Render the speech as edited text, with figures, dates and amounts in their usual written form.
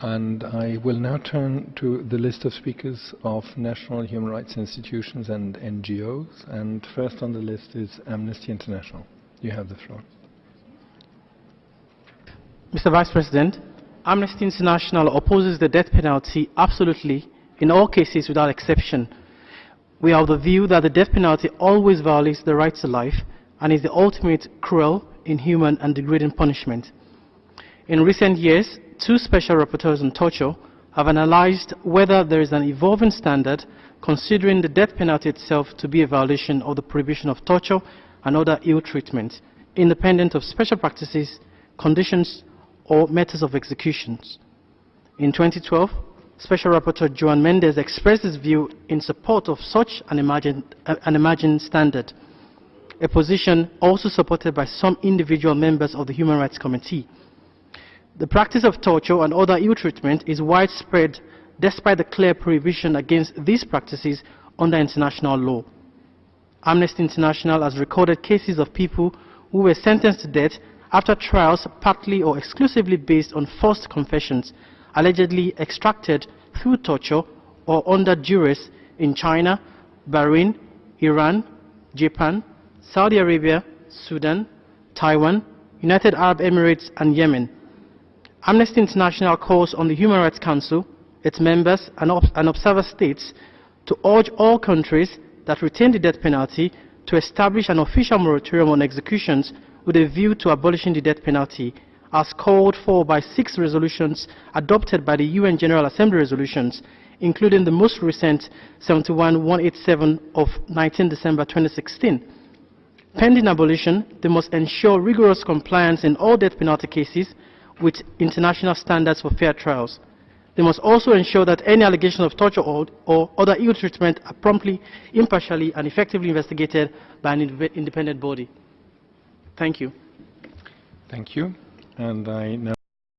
And I will now turn to the list of speakers of national human rights institutions and NGOs. And first on the list is Amnesty International. You have the floor. Mr. Vice President, Amnesty International opposes the death penalty absolutely in all cases without exception. We are of the view that the death penalty always violates the right to life and is the ultimate cruel, inhuman and degrading punishment. In recent years, 2 special rapporteurs on torture have analyzed whether there is an evolving standard considering the death penalty itself to be a violation of the prohibition of torture and other ill treatment, independent of special practices, conditions or methods of executions. In 2012, Special Rapporteur Joan Mendes expressed his view in support of such an imagined standard, a position also supported by some individual members of the Human Rights Committee. The practice of torture and other ill treatment is widespread despite the clear prohibition against these practices under international law. Amnesty International has recorded cases of people who were sentenced to death after trials partly or exclusively based on forced confessions allegedly extracted through torture or under duress in China, Bahrain, Iran, Japan, Saudi Arabia, Sudan, Taiwan, United Arab Emirates and Yemen. Amnesty International calls on the Human Rights Council, its members and observer states to urge all countries that retain the death penalty to establish an official moratorium on executions with a view to abolishing the death penalty, as called for by 6 resolutions adopted by the UN General Assembly resolutions, including the most recent 71-187 of 19 December 2016. Pending abolition, they must ensure rigorous compliance in all death penalty cases with international standards for fair trials. They must also ensure that any allegations of torture or other ill treatment are promptly, impartially and effectively investigated by an independent body. Thank you. Thank you. And I now